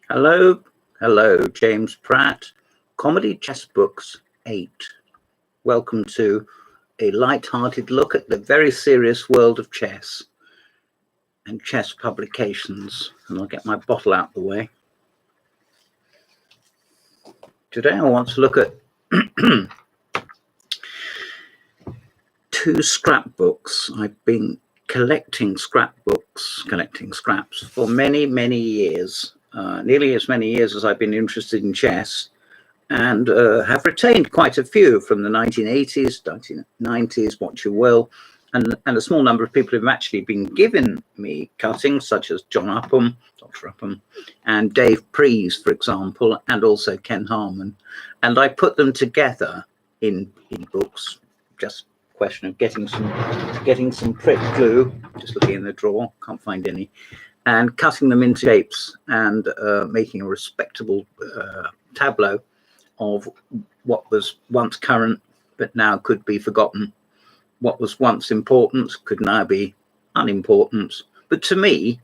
Hello, hello, James Pratt, Comedy Chess Books 8. Welcome to a light-hearted look at the very serious world of chess and chess publications. And I'll get my bottle out of the way. Today I want to look at two scrapbooks. I've been collecting scraps for many, many years, nearly as many years as I've been interested in chess, and have retained quite a few from the 1980s, 1990s, what you will, and a small number of people have actually been giving me cuttings, such as John Upham, Dr. Upham, and Dave Prees, for example, and also Ken Harmon, and I put them together in books. Just a question of getting some prick glue, just looking in the drawer, can't find any, and cutting them into shapes and making a respectable tableau of what was once current but now could be forgotten, what was once important could now be unimportant, but to me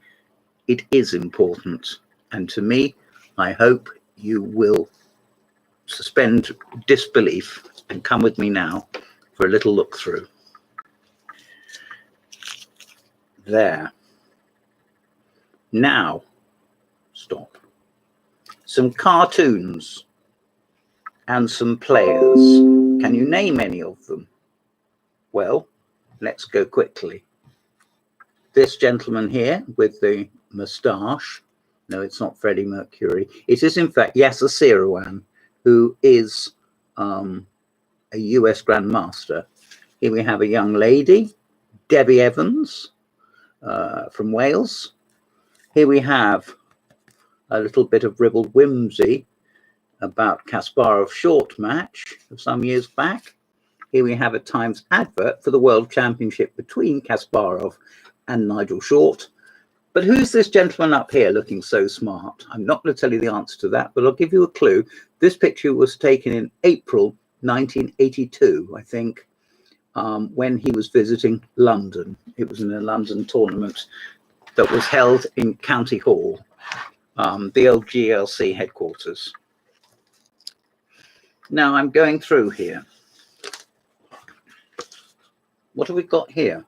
it is important, and to me I hope you will suspend disbelief and come with me now for a little look through. There. Now stop. Some cartoons and some players. Can you name any of them? Well, let's go quickly. This gentleman here with the moustache, no, it's not Freddie Mercury. It is, in fact, Yasser Seirawan, who is a US Grandmaster. Here we have a young lady, Debbie Evans, from Wales. Here we have a little bit of ribald whimsy about Kasparov's short match of some years back. Here we have a Times advert for the World Championship between Kasparov and Nigel Short. But who's this gentleman up here looking so smart? I'm not going to tell you the answer to that, but I'll give you a clue. This picture was taken in April 1982, I think, when he was visiting London. It was in a London tournament that was held in County Hall, the old GLC headquarters. Now I'm going through here. What have we got here?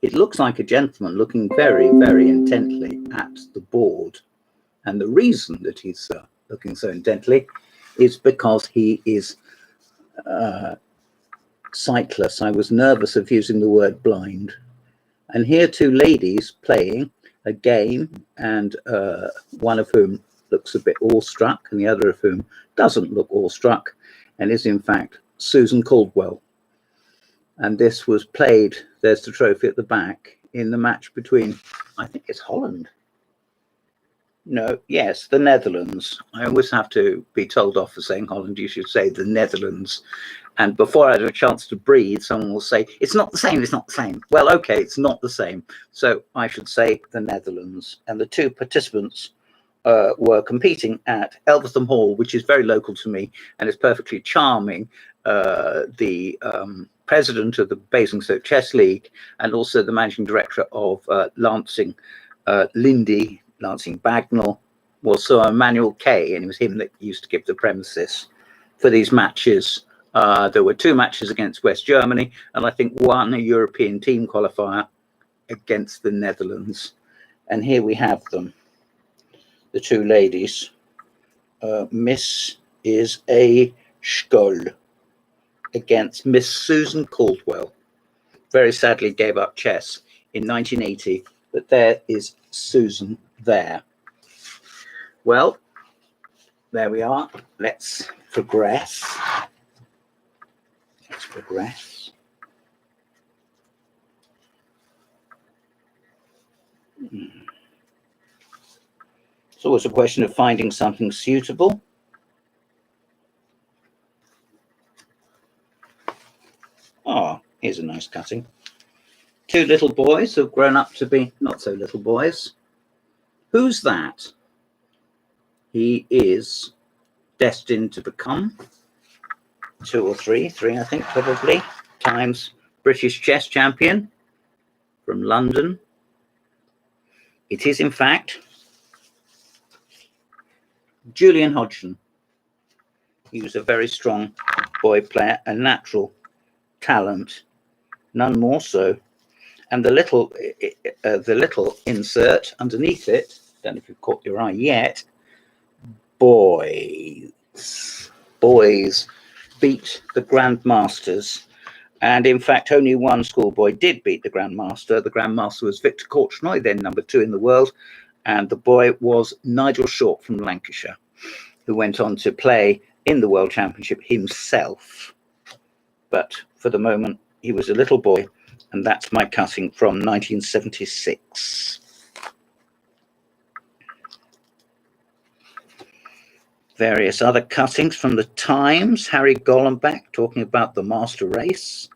It looks like a gentleman looking very, very intently at the board. And the reason that he's looking so intently is because he is sightless. I was nervous of using the word blind. And here two ladies playing a game, and one of whom looks a bit awestruck and the other of whom doesn't look awestruck and is in fact Susan Caldwell. And this was played, there's the trophy at the back, in the match between, I think it's Holland. No, yes, the Netherlands. I always have to be told off for saying Holland. You should say the Netherlands. And before I have a chance to breathe, someone will say, it's not the same, it's not the same. Well, okay, it's not the same. So I should say the Netherlands. And the two participants were competing at Elvetham Hall, which is very local to me and is perfectly charming. The president of the Basingstoke Chess League and also the managing director of Lancing Bagnall was Sir Emmanuel Kay, and it was him that used to give the premises for these matches. There were two matches against West Germany, and I think one a European team qualifier against the Netherlands. And here we have them, the two ladies. Miss is a Scholl against Miss Susan Caldwell. Very sadly gave up chess in 1980, but there is Susan there. Well, there we are. Let's progress. Let's progress. It's always a question of finding something suitable. Oh, here's a nice cutting. Two little boys who've grown up to be not so little boys. Who's that? He is destined to become two or three, I think probably, times British chess champion from London. It is in fact Julian Hodgson. He was a very strong boy player, a natural talent, none more so. And the little insert underneath it, don't know if you've caught your eye yet, boys beat the Grandmasters. And in fact, only one schoolboy did beat the Grandmaster. The Grandmaster was Victor Korchnoi, then number 2 in the world. And the boy was Nigel Short from Lancashire, who went on to play in the World Championship himself. But for the moment, he was a little boy. And that's my cutting from 1976. Various other cuttings from the Times. Harry Gollenbeck talking about the Master Race.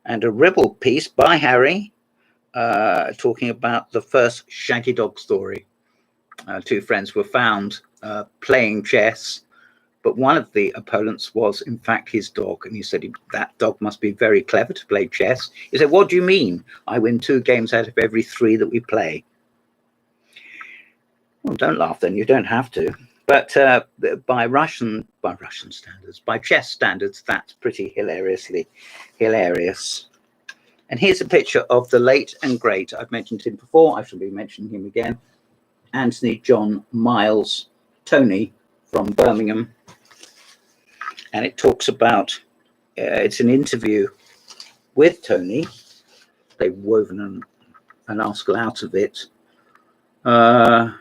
And a Ribble piece by Harry talking about the first Shaggy Dog story. 2 friends were found playing chess, but one of the opponents was in fact his dog. And he said, that dog must be very clever to play chess. He said, what do you mean? I win 2 games out of every 3 that we play. Well, don't laugh then, you don't have to. But by chess standards, that's pretty hilariously hilarious. And here's a picture of the late and great, I've mentioned him before, I shall be mentioning him again, Anthony John Miles, Tony from Birmingham. And it talks about, it's an interview with Tony. They've woven an article out of it. How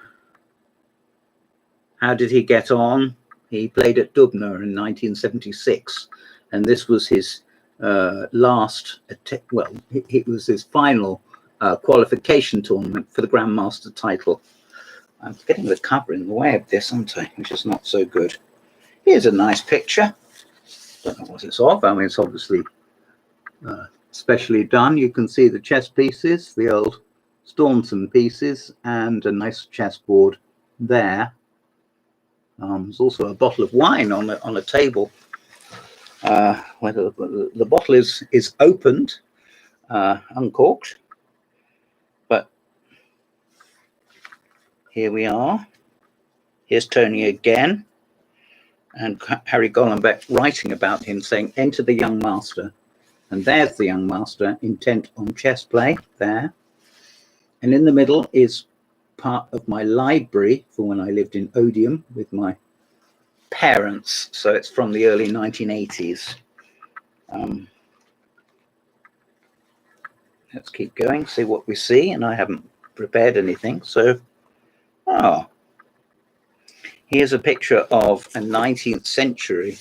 did he get on? He played at Dubna in 1976, and this was his last, well, it was his final qualification tournament for the Grandmaster title. I'm getting the cover in the way of this, aren't I? Which is not so good. Here's a nice picture. Don't know what it's of. I mean, it's obviously specially done. You can see the chess pieces, the old Staunton pieces, and a nice chessboard there. There's also a bottle of wine on a table. Where the bottle is opened, uncorked. But here we are. Here's Tony again. And Harry Gollenbeck writing about him, saying, enter the young master. And there's the young master, intent on chess play, there. And in the middle is part of my library for when I lived in Odium with my parents. So it's from the early 1980s. Let's keep going, see what we see. And I haven't prepared anything. So, here's a picture of a 19th century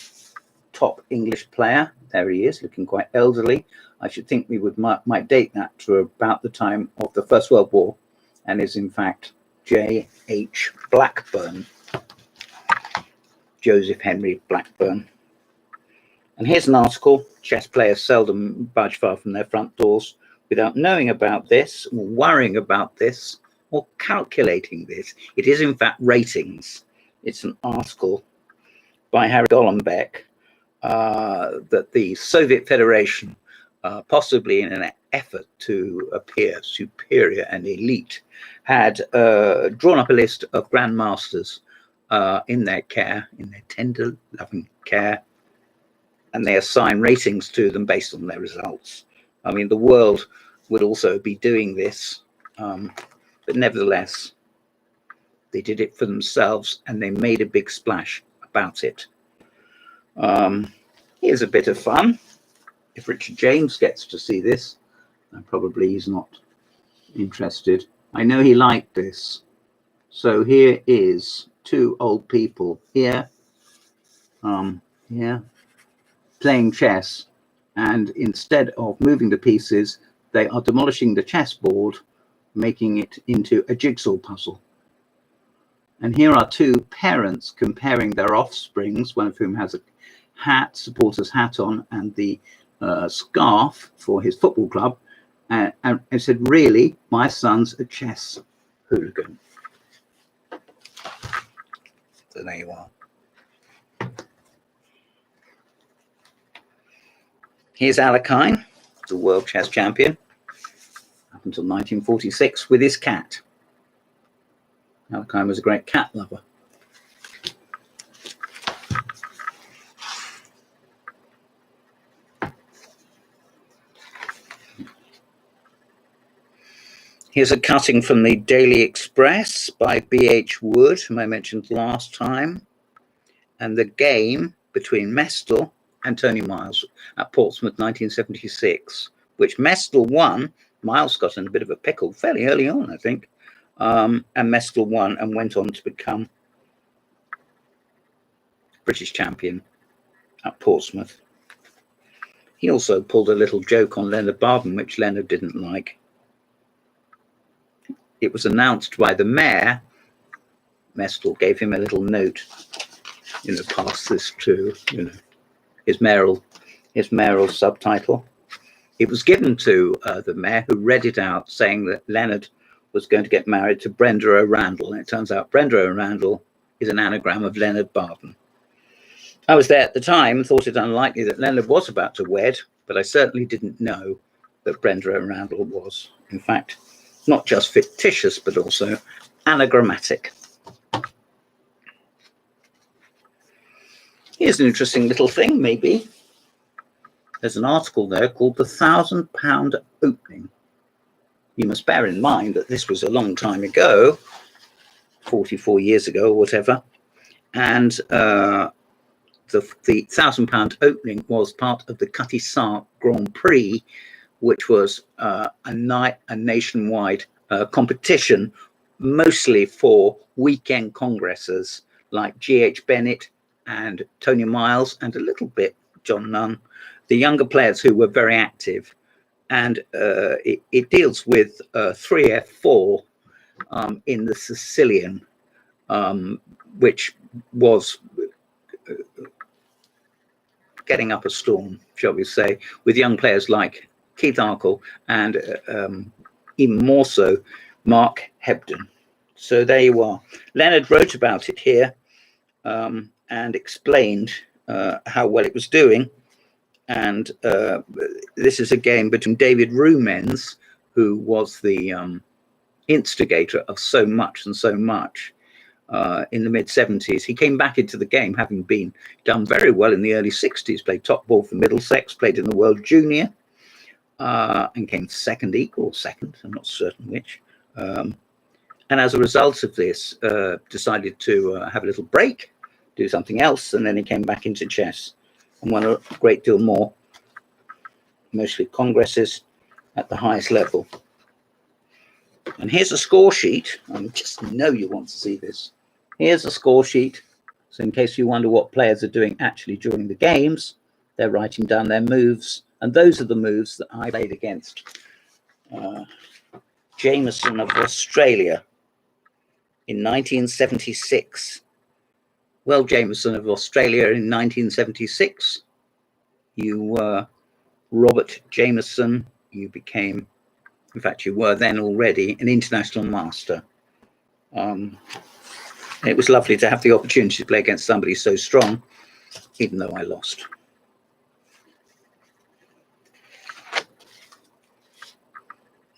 top English player. There he is, looking quite elderly. I should think we might date that to about the time of the First World War, and is in fact J.H. Blackburn, Joseph Henry Blackburn. And here's an article, chess players seldom budge far from their front doors without knowing about this, or worrying about this, or calculating this. It is in fact ratings. It's an article by Harry Gollenbeck that the Soviet Federation, possibly in an effort to appear superior and elite, had drawn up a list of grandmasters in their care, in their tender, loving care, and they assign ratings to them based on their results. I mean, the world would also be doing this, but nevertheless, they did it for themselves and they made a big splash about it. Here's a bit of fun. If Richard James gets to see this, probably he's not interested. I know he liked this. So here is 2 old people here, playing chess, and instead of moving the pieces, they are demolishing the chessboard, making it into a jigsaw puzzle. And here are 2 parents comparing their offsprings, one of whom has a hat, supporter's hat on, and the scarf for his football club. And I said, really, my son's a chess hooligan. So there you are. Here's Alekhine, the world chess champion, up until 1946, with his cat. Alekhine was a great cat lover. Here's a cutting from the Daily Express by B.H. Wood, whom I mentioned last time, and the game between Mestel and Tony Miles at Portsmouth 1976, which Mestel won. Miles got in a bit of a pickle fairly early on, I think, and Mestel won and went on to become British champion at Portsmouth. He also pulled a little joke on Leonard Barden, which Leonard didn't like. It was announced by the mayor. Mestel gave him a little note, pass this to, his mayoral subtitle. It was given to the mayor, who read it out, saying that Leonard was going to get married to Brenda O'Randall. And it turns out Brenda O'Randall is an anagram of Leonard Barden. I was there at the time, thought it unlikely that Leonard was about to wed, but I certainly didn't know that Brenda O'Randall was, in fact, not just fictitious, but also anagrammatic. Here's an interesting little thing, maybe. There's an article there called The £1,000 Opening. You must bear in mind that this was a long time ago, 44 years ago or whatever, and the £1,000 opening was part of the Cutty Sark Grand Prix, which was a nationwide competition, mostly for weekend congressors like G.H. Bennett and Tony Miles, and a little bit John Nunn, the younger players who were very active. And it deals with 3F4 in the Sicilian, which was getting up a storm, shall we say, with young players like Keith Arkle and even more so Mark Hebden. So there you are. Leonard wrote about it here and explained how well it was doing. And this is a game between David Rumens, who was the instigator of so much and so much in the mid-70s. He came back into the game having been done very well in the early 60s, played top ball for Middlesex, played in the World Junior, and came second, I'm not certain which. And as a result of this, decided to have a little break, do something else, and then he came back into chess and won a great deal more, mostly congresses at the highest level. And here's a score sheet. I just know you want to see this. Here's a score sheet. So in case you wonder what players are doing actually during the games, they're writing down their moves. And those are the moves that I played against Jameson of Australia in 1976. Well, Jameson of Australia in 1976, you were Robert Jameson. You became, in fact, you were then already an international master. It was lovely to have the opportunity to play against somebody so strong, even though I lost.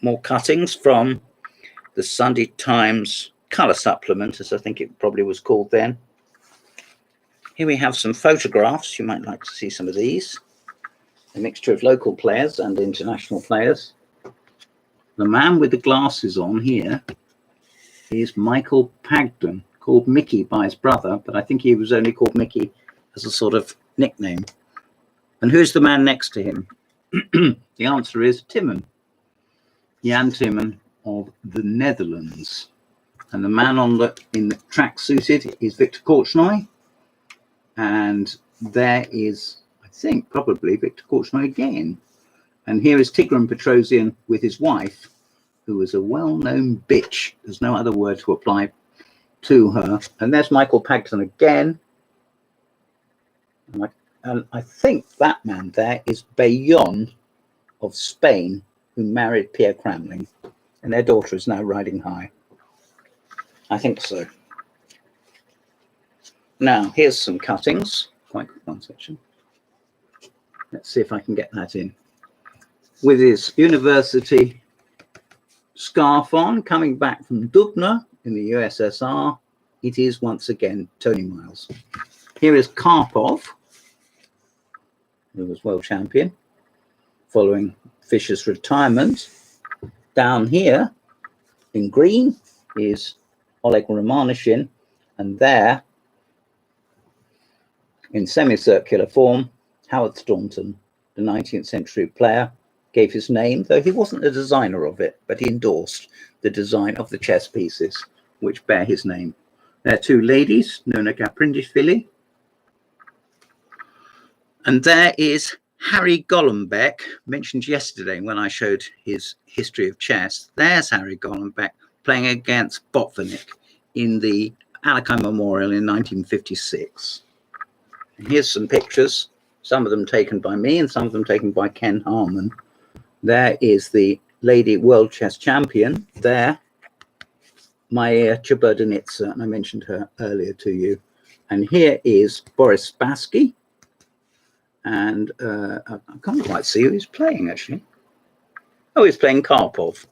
More cuttings from the Sunday Times colour supplement, as I think it probably was called then. Here we have some photographs. You might like to see some of these. A mixture of local players and international players. The man with the glasses on here is Michael Pagden, called Mickey by his brother, but I think he was only called Mickey as a sort of nickname. And who's the man next to him? The answer is Timman. Jan Timman of the Netherlands. And the man in the track suited is Victor Korchnoi. And there is, I think, probably Victor Korchnoi again. And here is Tigran Petrosian with his wife, who is a well-known bitch. There's no other word to apply to her. And there's Michael Pagden again. And I think that man there is Bayonne of Spain, who married Pierre Cramling. And their daughter is now riding high. I think so. Now, here's some cuttings. Quite good one section. Let's see if I can get that in. With his university scarf on, coming back from Dubna in the USSR, it is once again Tony Miles. Here is Karpov, who was world champion, following Fischer's retirement. Down here, in green is Oleg Romanushin, and there, in semicircular form, Howard Staunton, the 19th century player, gave his name, though he wasn't the designer of it, but he endorsed the design of the chess pieces, which bear his name. There are two ladies, Nona Gaprindishvili, and there is Harry Golombek, mentioned yesterday when I showed his history of chess. There's Harry Golombek playing against Botvinnik in the Alekai Memorial in 1956. And here's some pictures, some of them taken by me and some of them taken by Ken Harmon. There is the lady world chess champion. There, Maia Chiburdanidze, and I mentioned her earlier to you. And here is Boris Spassky. And I can't quite see who he's playing, actually. Oh, he's playing Karpov.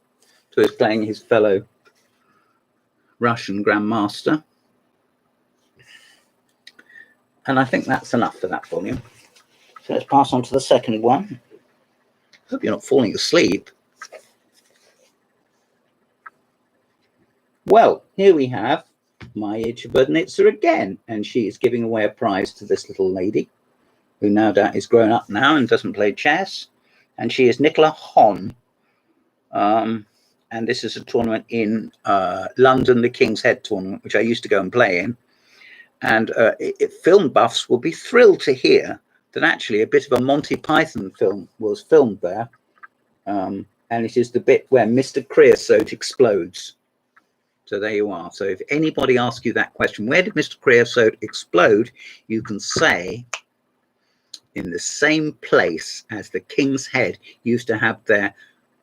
So he's playing his fellow Russian grandmaster. And I think that's enough for that volume. So let's pass on to the second one. Hope you're not falling asleep. Well, here we have Maia Chiburdanidze again, and she is giving away a prize to this little lady, who no doubt is grown up now and doesn't play chess. And she is Nicola Hon. And this is a tournament in London, the King's Head tournament, which I used to go and play in. And film buffs will be thrilled to hear that actually a bit of a Monty Python film was filmed there. And it is the bit where Mr. Creosote explodes. So there you are. So if anybody asks you that question, where did Mr. Creosote explode? You can say in the same place as the King's Head used to have their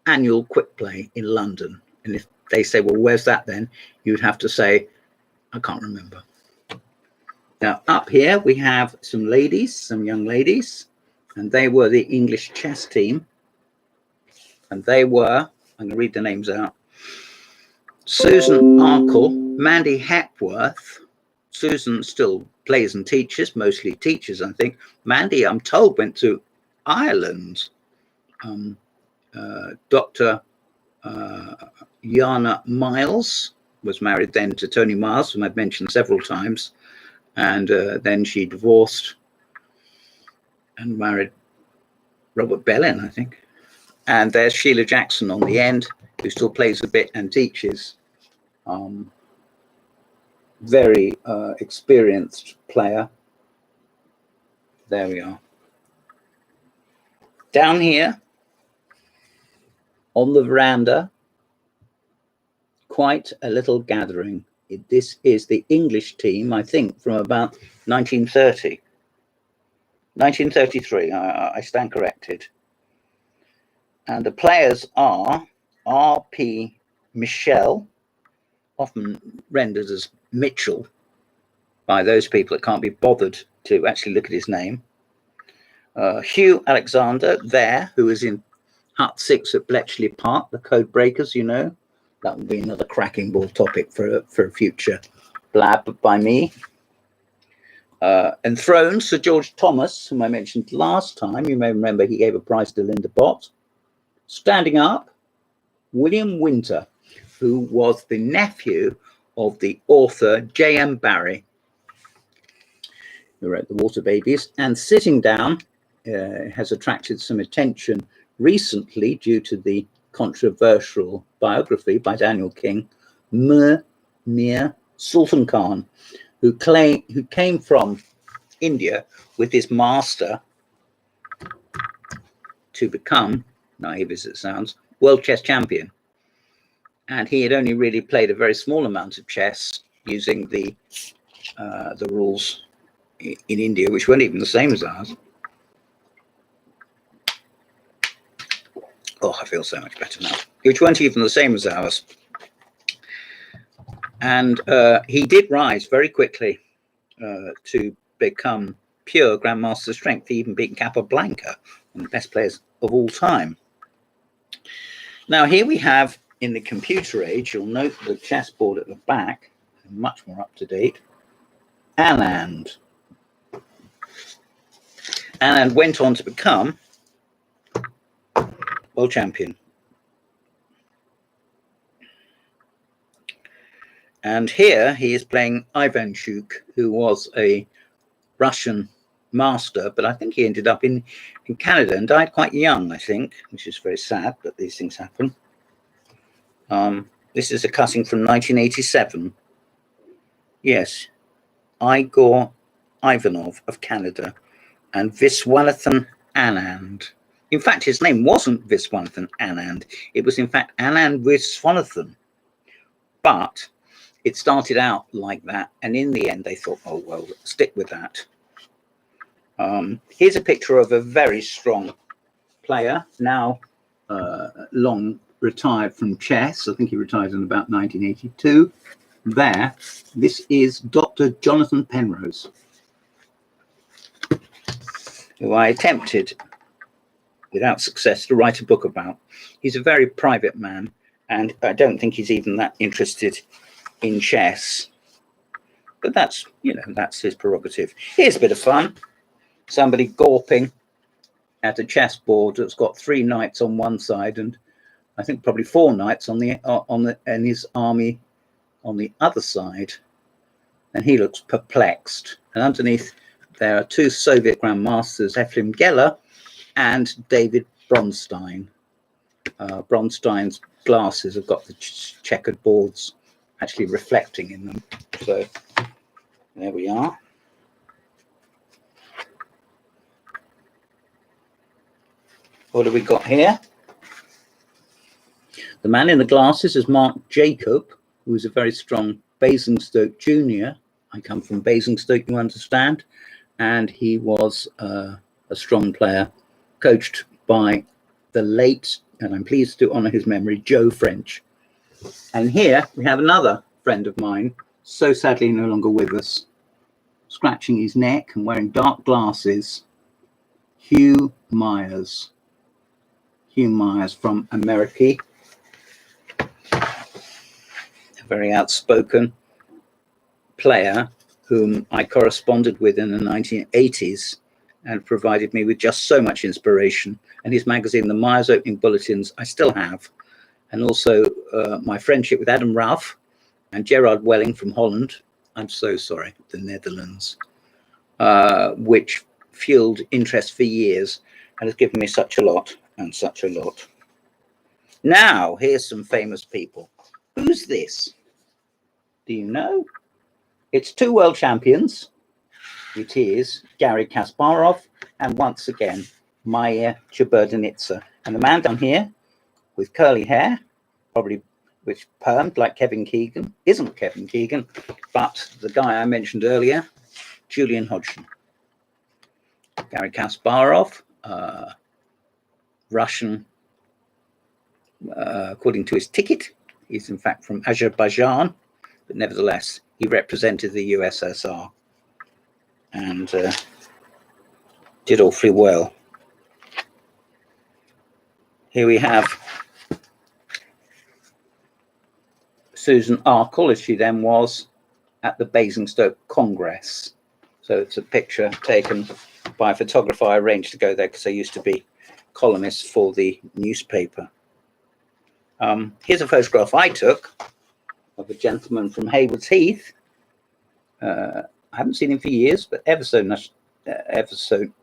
annual quick play in London. And if they say, well, where's that then? You'd have to say, I can't remember. Now, up here, we have some ladies, some young ladies, and they were the English chess team. And they were, I'm going to read the names out, Susan Arkle, Mandy Hepworth. Susan still plays and teaches, mostly teaches, I think. Mandy, I'm told, went to Ireland. Dr. Jana Miles was married then to Tony Miles, whom I've mentioned several times. And then she divorced and married Robert Bellin, I think. And there's Sheila Jackson on the end, who still plays a bit and teaches. Very experienced player. There we are. Down here on the veranda, quite a little gathering. This is the English team, I think, from about 1930. 1933, I stand corrected. And the players are R.P. Michel, often rendered as Mitchell by those people that can't be bothered to actually look at his name. Hugh Alexander there, who is in Hut 6 at Bletchley Park, the Code Breakers, you know. That would be another cracking ball topic for a future blab by me. Enthroned Sir George Thomas, whom I mentioned last time. You may remember he gave a prize to Linda Bott. Standing up, William Winter, who was the nephew of the author J.M. Barrie, who wrote The Water Babies. And sitting down has attracted some attention recently due to the controversial biography by Daniel King, Mir Sultan Khan, who came from India with his master to become, naive as it sounds, world chess champion. And he had only really played a very small amount of chess using the rules in India, which weren't even the same as ours. Oh, I feel so much better now. Which weren't even the same as ours. And he did rise very quickly to become pure Grandmaster strength. He even beat Capablanca, one of the best players of all time. Now, here we have, in the computer age, you'll note the chessboard at the back, much more up to date, Anand. Anand went on to become world champion. And here he is playing Ivanchuk, who was a Russian master, but I think he ended up in Canada and died quite young, I think, which is very sad, but these things happen. This is a cutting from 1987. Yes, Igor Ivanov of Canada and Viswanathan Anand. In fact, his name wasn't Viswanathan Anand. It was, in fact, Anand Viswanathan. But it started out like that. And in the end, they thought, oh, well, stick with that. Here's a picture of a very strong player, now long retired from chess. I think he retired in about 1982. There, this is Dr. Jonathan Penrose, who I attempted, without success, to write a book about. He's a very private man, and I don't think he's even that interested in chess. But that's, you know, that's his prerogative. Here's a bit of fun. Somebody gawping at a chessboard that's got 3 knights on one side and I think probably 4 knights on and his army on the other side, and he looks perplexed. And underneath there are 2 Soviet grandmasters, Efrem Geller and David Bronstein. Bronstein's glasses have got the checkered boards actually reflecting in them. So there we are. What have we got here? The man in the glasses is Mark Jacob, who is a very strong Basingstoke junior. I come from Basingstoke, you understand. And he was a strong player, coached by the late, and I'm pleased to honour his memory, Joe French. And here we have another friend of mine, so sadly no longer with us, scratching his neck and wearing dark glasses, Hugh Myers. Hugh Myers from America, a very outspoken player whom I corresponded with in the 1980s and provided me with just so much inspiration. And his magazine, the Myers Opening Bulletins, I still have. And also my friendship with Adam Ruff and Gerard Welling from Holland. I'm so sorry, the Netherlands, which fueled interest for years and has given me such a lot. And such a lot. Now, here's some famous people. Who's this? Do you know? It's 2 world champions. It is Garry Kasparov and once again Maia Chiburdanidze. And the man down here with curly hair, probably which permed like Kevin Keegan, isn't Kevin Keegan, but the guy I mentioned earlier, Julian Hodgson. Garry Kasparov, Russian, according to his ticket. He's in fact from Azerbaijan, but nevertheless, he represented the USSR and did awfully well. Here we have Susan Arkle, as she then was, at the Basingstoke Congress. So it's a picture taken by a photographer I arranged to go there because I used to be columnist for the newspaper. Here's a photograph I took of a gentleman from Haywards Heath. I haven't seen him for years, but ever so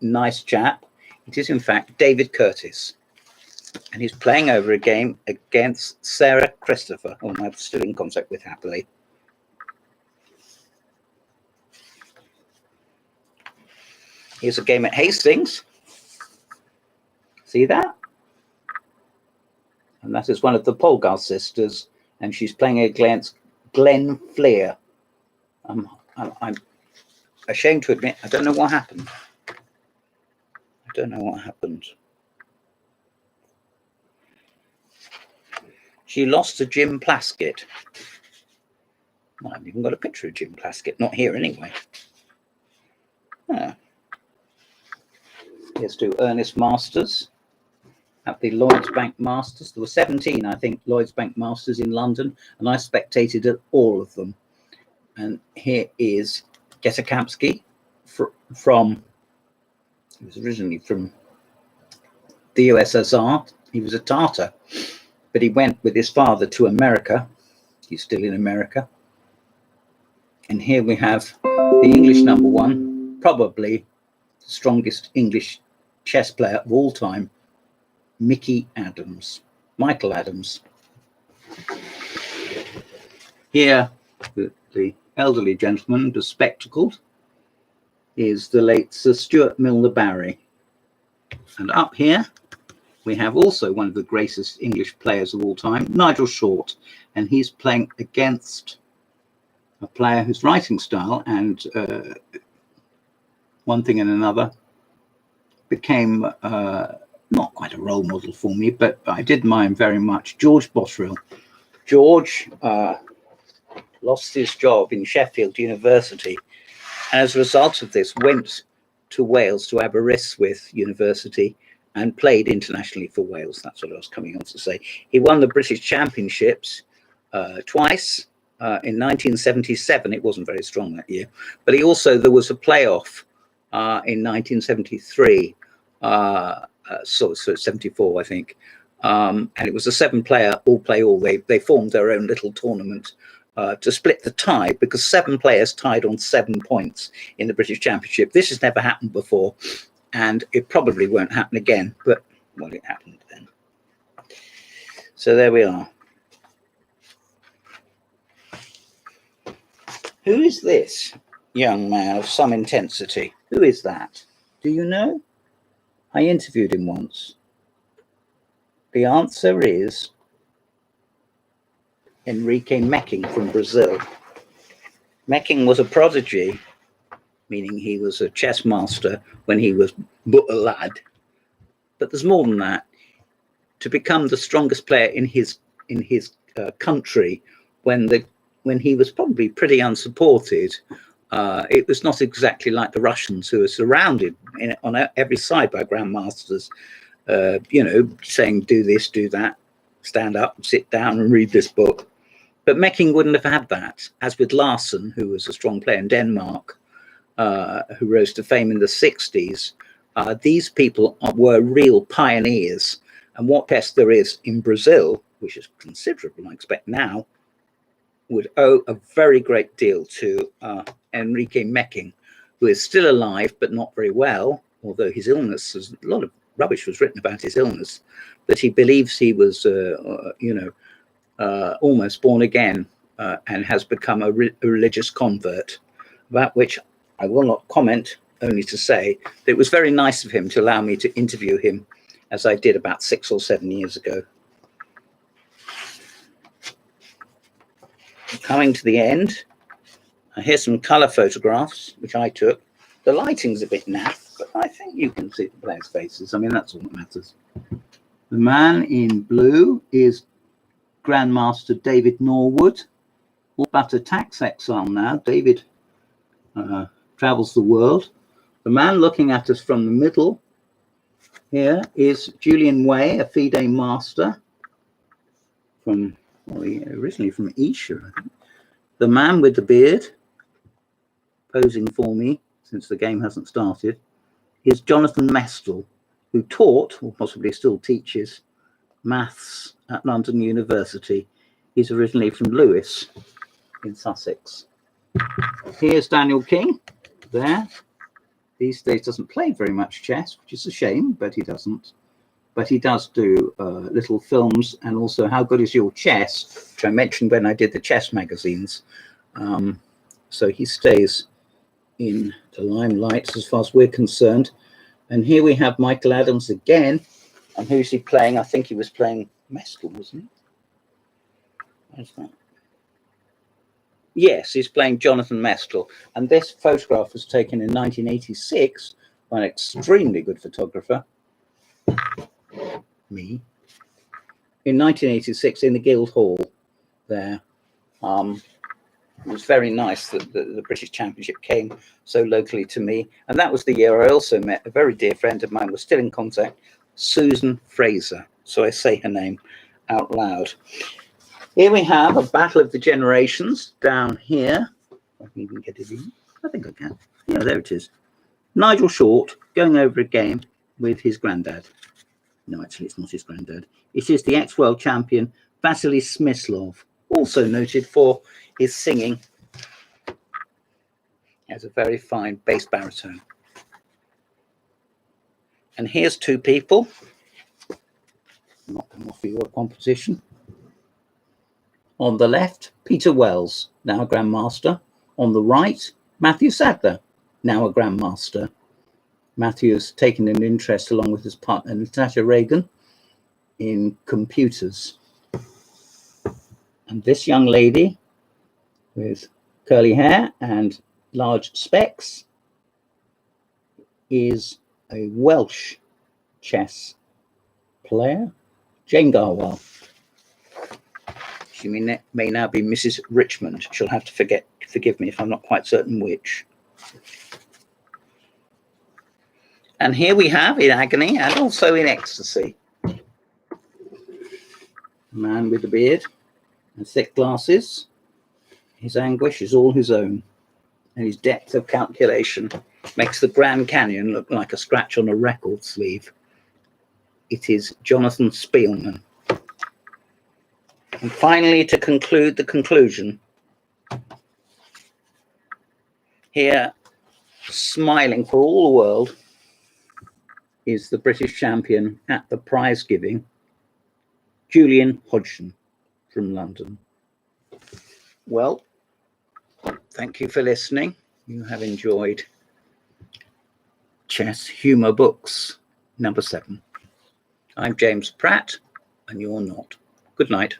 nice chap. It is in fact David Curtis, and he's playing over a game against Sarah Christopher, whom I'm still in contact with happily. Here's a game at Hastings. See that? And that is one of the Polgar sisters, and she's playing against Glenn Fleer. I'm ashamed to admit, I don't know what happened. I don't know what happened. She lost to Jim Plaskett. Well, I haven't even got a picture of Jim Plaskett, not here anyway. Here's to Ernest Masters at the Lloyds Bank Masters. There were 17, I think, Lloyds Bank Masters in London, and I spectated at all of them. And here is Getakamsky from, he was originally from the USSR. He was a Tatar, but he went with his father to America. He's still in America. And here we have the English number one, probably the strongest English chess player of all time, Michael Adams. Here, the elderly gentleman, bespectacled, is the late Sir Stuart Milner-Barry. And up here, we have also one of the greatest English players of all time, Nigel Short, and he's playing against a player whose writing style and one thing and another became not quite a role model for me, but I did admire him very much, George Botterill. George lost his job in Sheffield University, and as a result of this went to Wales, to Aberystwyth University, and played internationally for Wales. That's what I was coming on to say. He won the British Championships twice. In 1977, it wasn't very strong that year, but he also, there was a playoff in 1973, so 74, I think, and it was a 7-player all-play-all. They formed their own little tournament to split the tie, because 7 players tied on 7 points in the British Championship. This has never happened before, and it probably won't happen again, but, well, it happened then. So there we are. Who is this young man of some intensity? Who is that? Do you know? I interviewed him once. The answer is Henrique Mecking from Brazil. Mecking was a prodigy, meaning he was a chess master when he was but a lad. But there's more than that. To become the strongest player in his country when he was probably pretty unsupported, it was not exactly like the Russians, who are surrounded on every side by grandmasters, saying, do this, do that, stand up, sit down and read this book. But Mecking wouldn't have had that, as with Larsen, who was a strong player in Denmark, who rose to fame in the 60s. These people were real pioneers. And what chess there is in Brazil, which is considerable, I expect now, would owe a very great deal to Henrique Mecking, who is still alive but not very well, although his illness, a lot of rubbish was written about his illness, but he believes he was, almost born again and has become a religious convert, about which I will not comment, only to say that it was very nice of him to allow me to interview him, as I did about 6 or 7 years ago. Coming to the end, here's some colour photographs which I took. The lighting's a bit naff, but I think you can see the players' faces. I mean, that's all that matters. The man in blue is Grandmaster David Norwood, all but a tax exile now. David travels the world. The man looking at us from the middle here is Julian Way, a FIDE master from, well, originally from Isha, I think. The man with the beard, posing for me since the game hasn't started, is Jonathan Mestel, who taught, or possibly still teaches, maths at London University. He's originally from Lewes in Sussex. Here's Daniel King there. These days doesn't play very much chess, which is a shame, but he doesn't. But he does do little films, and also How Good Is Your Chess, which I mentioned when I did the chess magazines. So he stays in the limelight as far as we're concerned. And here we have Michael Adams again. And who's he playing? I think he was playing Mestel, wasn't he? Where's that? Yes, he's playing Jonathan Mestel. And this photograph was taken in 1986 by an extremely good photographer, me, in 1986 in the Guildhall there. It was very nice that the British Championship came so locally to me. And that was the year I also met a very dear friend of mine, was still in contact, Susan Fraser. So I say her name out loud. Here we have a battle of the generations down here. I can even get it in. I think I can. Yeah, there it is. Nigel Short going over a game with his granddad. No, actually, it's not his granddad. It is the ex-world champion, Vasily Smyslov, also noted for his singing has a very fine bass baritone. And here's two people. I'm not going to offer you a composition. On the left, Peter Wells, now a Grandmaster. On the right, Matthew Sadler, now a Grandmaster. Matthew has taken an interest, along with his partner Natasha Reagan, in computers. And this young lady with curly hair and large specs is a Welsh chess player, Jane Garwell. She may now be Mrs. Richmond. She'll have to forgive me if I'm not quite certain which. And here we have, in agony and also in ecstasy, a man with a beard and thick glasses. His anguish is all his own, and his depth of calculation makes the Grand Canyon look like a scratch on a record sleeve. It is Jonathan Spielman. And finally, to conclude the conclusion, here, smiling for all the world, is the British champion at the prize giving, Julian Hodgson from London. Well, thank you for listening. You have enjoyed Chess Humour Books number 7. I'm James Pratt, and you're not. Good night.